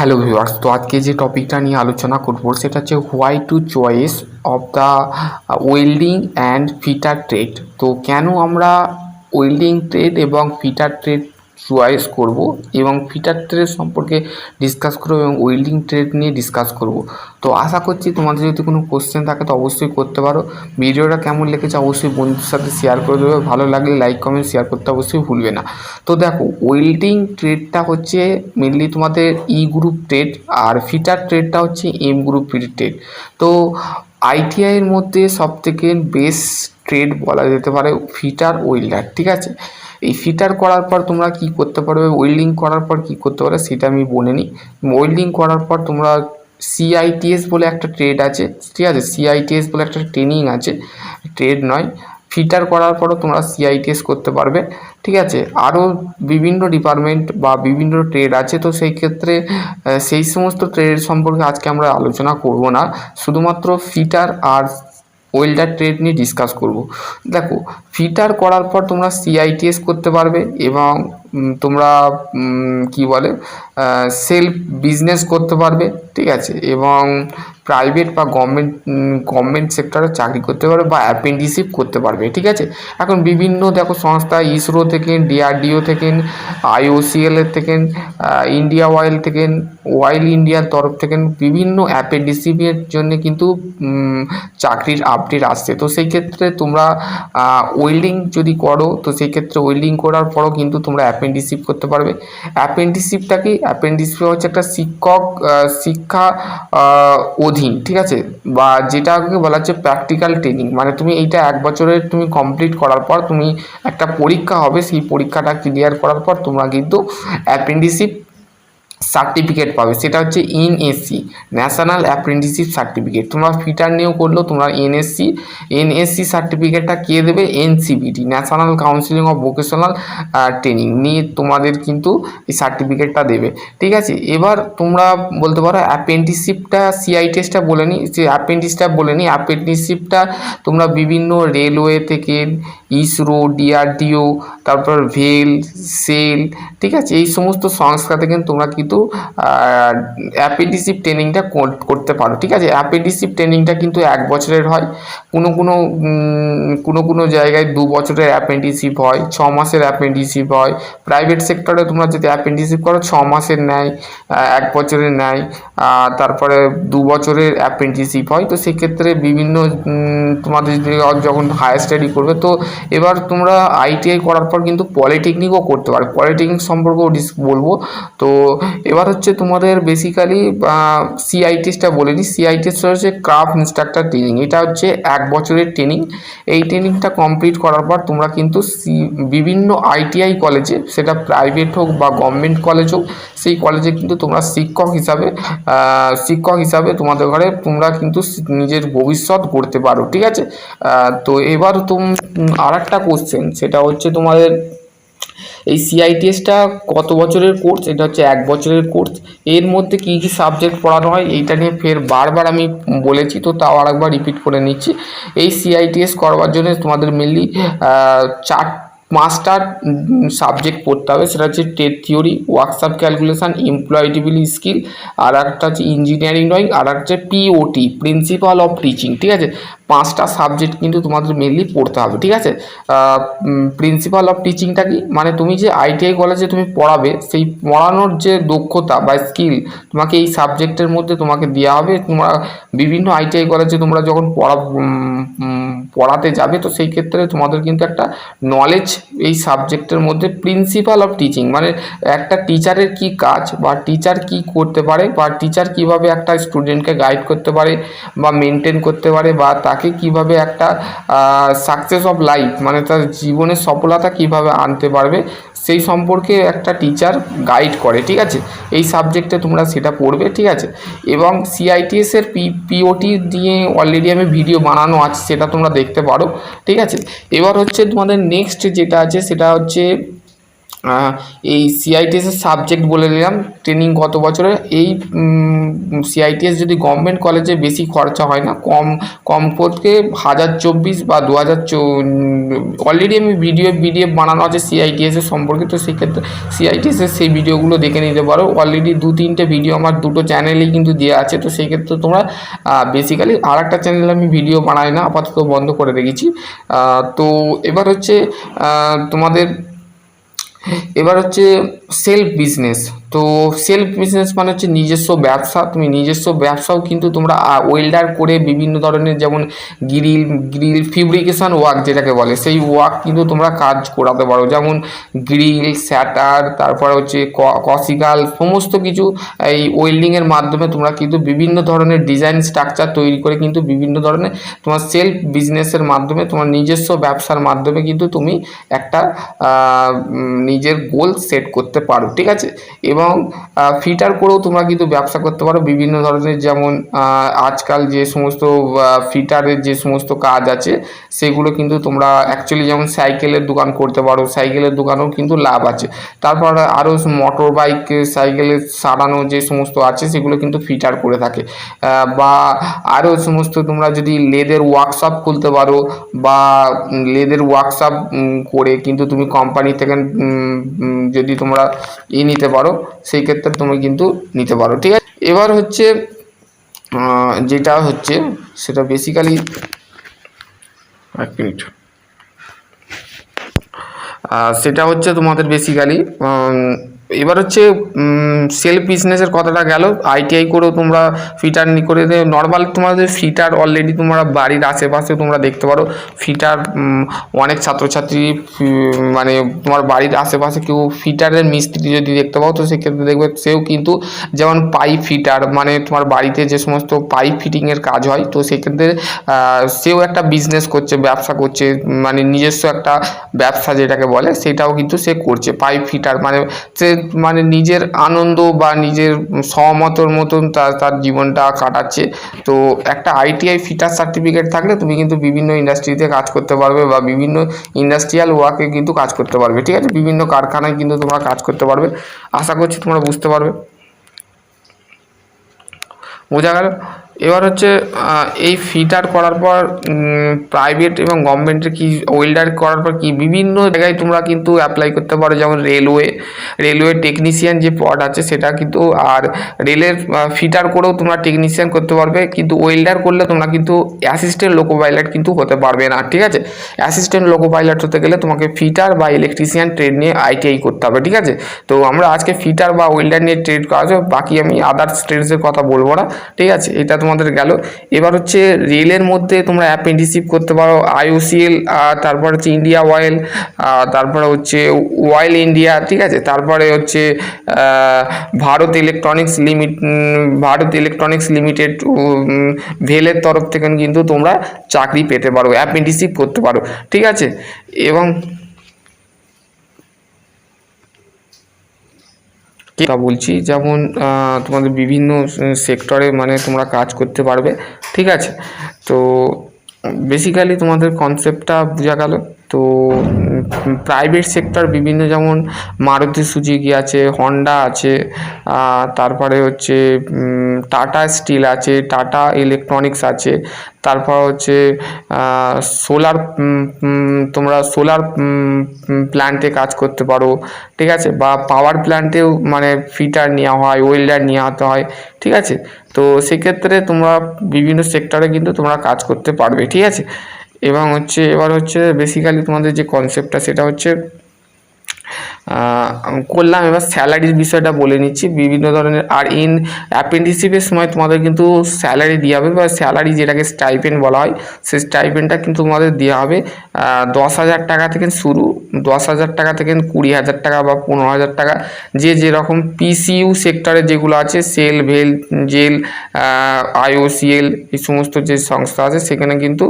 Hello viewers, তো আজকে যে টপিকটা নিয়ে আলোচনা করব সেটা হচ্ছে why to choice of the welding and fitter trade. তো কেন আমরা ওয়েল্ডিং ট্রেড এবং ফিটার ট্রেড চয়েস করব এবং ফিটার ট্রেড সম্পর্কে ডিসকাস করব এবং ওয়েল্ডিং ট্রেড নিয়ে ডিসকাস করব। তো আশা করছি তোমাদের যদি কোনো কোশ্চেন থাকে তো অবশ্যই করতে পারো। ভিডিওটা কেমন লেগেছে অবশ্যই বন্ধুদের সাথে শেয়ার করে দেবে, ভালো লাগলে লাইক কমেন্ট শেয়ার করতে অবশ্যই ভুলবে না। তো দেখো, ওয়েল্ডিং ট্রেডটা হচ্ছে মেনলি তোমাদের ই গ্রুপ ট্রেড, আর ফিটার ট্রেডটা হচ্ছে এম গ্রুপ ট্রেড। তো আইটিআইয়ের মধ্যে সবথেকে বেস্ট ট্রেড বলা যেতে পারে ফিটার ওয়েল্ডার। ঠিক আছে, এই ফিটার করার পর তোমরা কি করতে পারবে, ওয়েল্ডিং করার পর কি করতে পারবে সেটা আমি বলে নিই। ওয়েল্ডিং করার পর তোমরা সিআইটিএস বলে একটা ট্রেড আছে, ঠিক আছে, সিআইটিএস বলে একটা ট্রেনিং আছে, ট্রেড নয়। ফিটার করার পরও তোমরা সিআইটিএস করতে পারবে। ঠিক আছে, আরও বিভিন্ন ডিপার্টমেন্ট বা বিভিন্ন ট্রেড আছে, তো সেই ক্ষেত্রে সেই সমস্ত ট্রেড সম্পর্কে আজকে আমরা আলোচনা করব না, শুধুমাত্র ফিটার আর ওয়েল্ডার ট্রেড নিয়ে ডিসকাস করব। দেখো, ফিটার করার পর তোমরা সিআইটিএস করতে পারবে এবং তোমরা কি বলে সেলফ বিজনেস করতে পারবে। ঠিক আছে, এবং প্রাইভেট বা গভর্নমেন্ট সেক্টরে চাকরি করতে পারবে বা অ্যাপেন্ডিসিপ করতে পারবে। ঠিক আছে, এখন বিভিন্ন দেখো সংস্থা, ইসরো থেকে, ডিআরডিও থেকে, আইওসিএলের থেকে, ইন্ডিয়া অয়েল থেকে, অয়েল ইন্ডিয়ার তরফ থেকে বিভিন্ন অ্যাপেন্ডিসিপের জন্য কিন্তু চাকরির আপডেট আসছে। তো সেই ক্ষেত্রে তোমরা ওয়েল্ডিং যদি করো তো সেই ক্ষেত্রে ওয়েল্ডিং করার পরও কিন্তু তোমরা অ্যাপেন্ডিসিপ করতে পারবে। অ্যাপেন্ডিসিপটা কি? অ্যাপেন্ডিসিপ হচ্ছে একটা শিক্ষা অধীন, ঠিক আছে, বা যেটাকে বলা হচ্ছে প্র্যাকটিক্যাল ট্রেনিং। মানে তুমি এইটা 1 বছরের তুমি কমপ্লিট করার পর তুমি একটা পরীক্ষা হবে, সেই পরীক্ষাটা ক্লিয়ার করার পর তোমরা কিন্তু অ্যাপেন্ডিসিপ সার্টিফিকেট পাবে, সেটা হচ্ছে এনএসসি, ন্যাশনাল অ্যাপ্রেন্টিসশিপ সার্টিফিকেট। তোমরা ফিটার নিয়েও করলেও তোমরা এনএসসি সার্টিফিকেটটা কে দেবে? NCVT, national counselling of vocational training নিয়ে তোমাদের কিন্তু এই সার্টিফিকেটটা দেবে। ঠিক আছে, এবার তোমরা বলতে পারো অ্যাপ্রেন্টিসশিপটা সিআইটিএসটা বলে নিই, যে অ্যাপ্রেন্টিসশিপটা তোমরা বিভিন্ন রেলওয়ে থেকে, ইসরো, ডিআরডিও, তারপর ভেল, সেল, ঠিক আছে, এই সমস্ত সংস্থা থেকে তোমরা কিন্তু অ্যাপ্রেন্টিসশিপ ট্রেনিংটা করতে পারো। ঠিক আছে, অ্যাপ্রেন্টিসশিপ ট্রেনিংটা কিন্তু 1 বছরের হয়, কোনো জায়গায় 2 বছরের অ্যাপ্রেন্টিসশিপ হয়, 6 মাসের অ্যাপ্রেন্টিসশিপ হয়। প্রাইভেট সেক্টরে তোমরা যদি অ্যাপ্রেন্টিসশিপ করো 6 মাসের নেয়, 1 বছরের নেয়, তারপরে 2 বছরের অ্যাপ্রেন্টিসশিপ হয়। তো সেক্ষেত্রে বিভিন্ন তোমাদের যখন হায়ার স্টাডি করবে, তো এবার তোমরা আইটিআই করার পর কিন্তু পলিটেকনিকও করতে পারো, পলিটেকনিক সম্পর্কেও বলবো। তো এবার হচ্ছে তোমাদের বেসিক্যালি সিআইটিএসটা বলে নিই। সিআইটিএস হচ্ছে ক্রাফট ইনস্ট্রাক্টর ট্রেনিং, এটা হচ্ছে 1 বছরের ট্রেনিং। এই ট্রেনিংটা কমপ্লিট করার পর তোমরা কিন্তু বিভিন্ন আইটিআই কলেজে, সেটা প্রাইভেট হোক বা গভর্নমেন্ট কলেজ হোক, সেই কলেজে কিন্তু তোমরা শিক্ষক হিসাবে তোমাদের ঘরে তোমরা কিন্তু নিজের ভবিষ্যৎ গড়তে পারো। ঠিক আছে, তো এবার আর একটা কোশ্চেন, সেটা হচ্ছে তোমাদের এই সিআইটিএসটা কত বছরের কোর্স? এটা হচ্ছে 1 বছরের কোর্স। এর মধ্যে কী কী সাবজেক্ট পড়ানো হয় এইটা নিয়ে ফের বারবার আমি বলেছি, তো তাও আরেকবার রিপিট করে নিচ্ছি। এই সিআইটিএস করবার জন্য তোমাদের মেনলি 5টা সাবজেক্ট পড়তে হবে, সেটা হচ্ছে trade theory, workshop calculation, employability skill, আর একটা হচ্ছে ইঞ্জিনিয়ারিং ড্রয়িং, আর একটা হচ্ছে পিওটি, প্রিন্সিপাল অফ টিচিং। ঠিক আছে, 5টা সাবজেক্ট কিন্তু তোমাদের মেনলি পড়তে হবে। ঠিক আছে, প্রিন্সিপাল অফ টিচিংটা কি? মানে তুমি যে আইটিআই কলেজে তুমি পড়াবে, সেই পড়ানোর যে দক্ষতা বা স্কিল তোমাকে এই সাবজেক্টের মধ্যে তোমাকে দেওয়া হবে। তোমরা বিভিন্ন আইটিআই কলেজে তোমরা যখন পড়াতে যাবে, তো সেই ক্ষেত্রে তোমাদের কিন্তু একটা নলেজ এই সাবজেক্টের মধ্যে, প্রিন্সিপাল অফ টিচিং মানে একটা টিচারের কি কাজ, বা টিচার কি করতে পারে, বা টিচার কিভাবে একটা স্টুডেন্টকে গাইড করতে পারে বা মেনটেন করতে পারে, বা তাকে কিভাবে একটা সাকসেস অফ লাইফ মানে তার জীবনের সফলতা কিভাবে আনতে পারবে, সেই সম্পর্কে একটা টিচার গাইড করে। ঠিক আছে, এই সাবজেক্টে তোমরা সেটা পড়বে। ঠিক আছে, এবং সিআইটিএসের পিওটি দিয়ে অলরেডি আমি ভিডিও বানানো আছে, সেটা তোমরা দেখতে পারো। ঠিক আছে, এবার হচ্ছে তোমাদের নেক্সট যেটা আছে সেটা হচ্ছে এই সিআইটিএসের সাবজেক্ট বলে দিলাম, ট্রেনিং কত বছরের। এই সিআইটিএস যদি গভর্নমেন্ট কলেজে বেশি খরচা হয় না, কম করতে 1024 বা 2000, অলরেডি আমি ভিডিও বানানো আছে সিআইটিএসের সম্পর্কে, তো সেক্ষেত্রে সিআইটিএসের সেই ভিডিওগুলো দেখে নিতে পারো। অলরেডি 2-3টে ভিডিও আমার দুটো চ্যানেলেই কিন্তু দেওয়া আছে, তো সেই ক্ষেত্রে তোমরা বেসিক্যালি আর একটা চ্যানেলে আমি ভিডিও বানাই না, আপাতত বন্ধ করে রেখেছি। তো এবার হচ্ছে তোমাদের সেলফ বিজনেস। তো সেলফ বিজনেস মানে হচ্ছে নিজস্ব ব্যবসা। তুমি নিজস্ব ব্যবসাও কিন্তু তোমরা ওয়েল্ডার করে বিভিন্ন ধরনের, যেমন গ্রিল ফেব্রিকেশন ওয়ার্ক যেটাকে বলে, সেই ওয়ার্ক কিন্তু তোমরা কাজ করাতে পারো, যেমন গ্রিল, শ্যাটার, তারপরে হচ্ছে কসিকাল, সমস্ত কিছু এই ওয়েল্ডিংয়ের মাধ্যমে তোমরা কিন্তু বিভিন্ন ধরনের ডিজাইন স্ট্রাকচার তৈরি করে কিন্তু বিভিন্ন ধরনের তোমার সেলফ বিজনেসের মাধ্যমে, তোমার নিজস্ব ব্যবসার মাধ্যমে কিন্তু তুমি একটা নিজের গোল সেট করতে পারো, ঠিক আছে। এবং ফিটার করেও তোমরা কিন্তু ব্যবসা করতে পারো বিভিন্ন ধরনের, যেমন আজকাল যে সমস্ত ফিটারের যে সমস্ত কাজ আছে সেগুলো কিন্তু তোমরা অ্যাকচুয়ালি, যেমন সাইকেলের দোকান করতে পারো, সাইকেলের দোকানেও কিন্তু লাভ আছে। তারপর আরও মোটর বাইক, সাইকেলের সারানো যে সমস্ত আছে সেগুলো কিন্তু ফিটার করে থাকে। বা আরও সমস্ত তোমরা যদি লেদের ওয়ার্কশপ খুলতে পারো, বা লেদের ওয়ার্কশপ করে কিন্তু তুমি কোম্পানি থেকে যদি তোমরা নিতে পারো, সেই ক্ষেত্রে তুমি কিন্তু নিতে পারো, ঠিক আছে। এবার হচ্ছে যেটা হচ্ছে সেটা বেসিক্যালি, এক মিনিট, সেটা হচ্ছে তোমাদের বেসিক্যালি এবার হচ্ছে সেলফ বিজনেসের কথাটা গেল। আইটিআই করেও তোমরা ফিটার করে নর্মাল তোমাদের ফিটার অলরেডি তোমরা বাড়ির আশেপাশে তোমরা দেখতে পারো ফিটার, অনেক ছাত্রছাত্রী মানে তোমার বাড়ির আশেপাশে কেউ ফিটারের মিস্ত্রি যদি দেখতে পাও, তো সেক্ষেত্রে দেখবে সেও কিন্তু যেমন পাইপ ফিটার, মানে তোমার বাড়িতে যে সমস্ত পাইপ ফিটিংয়ের কাজ হয়, তো সেক্ষেত্রে সেও একটা বিজনেস করছে, ব্যবসা করছে, মানে নিজস্ব একটা ব্যবসা যেটাকে বলে সেটাও কিন্তু সে করছে। পাইপ ফিটার মানে সে মানে নিজের আনন্দ বা নিজের সহমতর মতন তার জীবনটা কাটাচ্ছে। তো একটা আইটিআই ফিটার সার্টিফিকেট থাকলে তুমি কিন্তু বিভিন্ন ইন্ডাস্ট্রিতে কাজ করতে পারবে, বা বিভিন্ন ইন্ডাস্ট্রিয়াল ওয়ার্কে কিন্তু কাজ করতে পারবে, ঠিক আছে। বিভিন্ন কারখানায় কিন্তু তোমরা কাজ করতে পারবে। আশা করছি তোমরা বুঝতে পারবে, বোঝা গেল। এবার হচ্ছে এই ফিটার করার পর প্রাইভেট এবং গভর্নমেন্টের কি ওয়েল্ডার করার পর কি বিভিন্ন জায়গায় তোমরা কিন্তু অ্যাপ্লাই করতে পারো, যেমন রেলওয়ে টেকনিশিয়ান যে পদ আছে সেটা কিন্তু, আর রেলের ফিটার করেও তোমরা টেকনিশিয়ান করতে পারবে, কিন্তু ওয়েল্ডার করলে তোমরা কিন্তু অ্যাসিস্ট্যান্ট লোকো পাইলট কিন্তু হতে পারবে না, ঠিক আছে। অ্যাসিস্ট্যান্ট লোকো পাইলট হতে গেলে তোমাকে ফিটার বা ইলেকট্রিশিয়ান ট্রেড নিয়ে আইটিআই করতে হবে, ঠিক আছে। তো আমরা আজকে ফিটার বা ওয়েল্ডার নিয়ে ট্রেড করা আছে, বাকি আমি আদার্স ট্রেডসের কথা বলবো না, ঠিক আছে। এটা তোমাদের গেল। এবার হচ্ছে রেলের মধ্যে তোমরা অ্যাপ্রেন্টিসশিপ করতে পারো, আইওসিএল, তারপর হচ্ছে ইন্ডিয়া অয়েল, তারপরে হচ্ছে অয়েল ইন্ডিয়া, ঠিক আছে। তারপরে হচ্ছে ভারত ইলেকট্রনিক্স লিমিটেড, ভেলের তরফ থেকে কিন্তু তোমরা চাকরি পেতে পারো, অ্যাপ্রেন্টিসশিপ করতে পারো, ঠিক আছে। এবং বলছি, যেমন তোমাদের বিভিন্ন সেক্টরে মানে তোমরা কাজ করতে পারবে, ঠিক আছে। তো বেসিক্যালি তোমাদের কনসেপ্টটা বোঝা গেল। তো প্রাইভেট সেক্টর বিভিন্ন, যেমন মারুতি সুজুকি আছে, হন্ডা আছে, তারপরে হচ্ছে টাটা স্টিল আছে, টাটা ইলেকট্রনিক্স আছে, তারপর হচ্ছে তোমরা সোলার প্ল্যান্টে কাজ করতে পারো, ঠিক আছে। বা পাওয়ার প্ল্যান্টেও মানে ফিটার নেওয়া হয়, ওয়েল্ডার নেওয়াতে হয়, ঠিক আছে। তো সেক্ষেত্রে তোমরা বিভিন্ন সেক্টরে কিন্তু তোমরা কাজ করতে পারবে, ঠিক আছে। এবং হচ্ছে এবার হচ্ছে বেসিক্যালি তোমাদের যে কনসেপ্টটা সেটা হচ্ছে করলাম। এবার স্যালারির বিষয়টা বলে নিচ্ছি বিভিন্ন ধরনের। আর অ্যাপ্রেন্টিসশিপের সময় তোমাদের কিন্তু স্যালারি দেওয়া হবে, বা স্যালারি যেটাকে স্টাইপেন্ড বলা হয়, সেই স্টাইপেন্ডটা কিন্তু তোমাদের দেওয়া হবে 10,000 টাকা থেকে শুরু, 10,000 টাকা থেকে 20,000 টাকা বা 15,000 টাকা, যে যেরকম পিসিইউ সেক্টরে যেগুলো আছে, সেল, ভেল, জেল, আইওসিএল, এই সমস্ত যে সংস্থা আছে সেখানে কিন্তু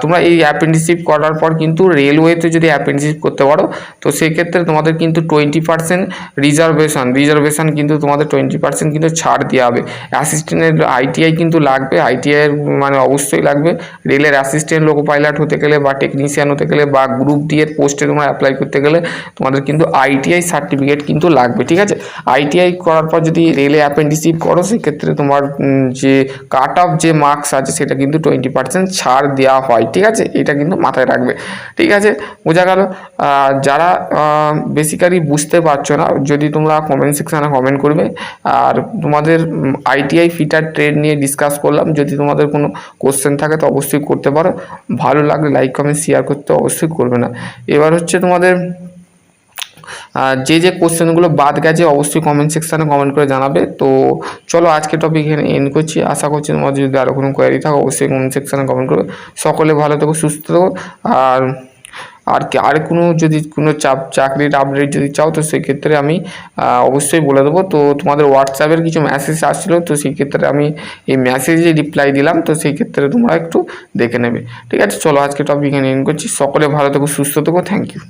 তোমরা এই অ্যাপ্রেন্টিসশিপ করার পর কিন্তু রেলওয়েতে যদি অ্যাপ্রেন্টিসশিপ করতে পারো, তো সেক্ষেত্রে সেক্ষেত্রে তোমাদের কিন্তু 20% রিজার্ভেশন কিন্তু তোমাদের 20% কিন্তু ছাড় দেওয়া হবে। অ্যাসিস্ট্যান্টের আইটিআই কিন্তু লাগবে, আইটিআইয়ের মানে অবশ্যই লাগবে। রেলের অ্যাসিস্ট্যান্ট লোকো পাইলট হতে গেলে বা টেকনিশিয়ান হতে গেলে বা গ্রুপ ডি এর পোস্টে তোমরা অ্যাপ্লাই করতে গেলে তোমাদের কিন্তু আইটিআই সার্টিফিকেট কিন্তু লাগবে, ঠিক আছে। আইটিআই করার পর যদি রেলে অ্যাপেন্ডিসিপ করো সেক্ষেত্রে তোমার যে কাট অফ যে মার্কস আছে সেটা কিন্তু 20% ছাড় দেওয়া হয়, ঠিক আছে। এটা কিন্তু মাথায় রাখবে, ঠিক আছে, বোঝা গেল। যারা বেসিক্যালি বুঝতে পারছো না, যদি তোমরা কমেন্ট সেকশানে কমেন্ট করবে। আর তোমাদের আইটিআই ফিটার ট্রেড নিয়ে ডিসকাস করলাম, যদি তোমাদের কোনো কোশ্চেন থাকে তো অবশ্যই করতে পারো। ভালো লাগলে লাইক কমেন্ট শেয়ার করতে অবশ্যই করবে না। এবার হচ্ছে তোমাদের যে কোশ্চেনগুলো বাদ গেছে অবশ্যই কমেন্ট সেকশানে কমেন্ট করে জানাবে। তো চলো আজকে টপিক এখানে এন্ড করছি। আশা করছি তোমাদের যদি আরও কোনো কোয়ারি থাকে অবশ্যই কমেন্ট সেকশানে কমেন্ট করবে। সকলে ভালো থেকো, সুস্থ থেকো। আর কোনো যদি কোনো চাকরির আপডেট যদি চাও তো সেক্ষেত্রে আমি অবশ্যই বলে দেবো। তো তোমাদের হোয়াটসঅ্যাপের কিছু মেসেজ আসছিলো, তো সেই ক্ষেত্রে আমি এই মেসেজে রিপ্লাই দিলাম, তো সেই ক্ষেত্রে তোমরা একটু দেখে নেবে, ঠিক আছে। চলো আজকে টপিক এখানে এন্ড করছি। সকলে ভালো থেকো, সুস্থ থেকো, থ্যাংক ইউ।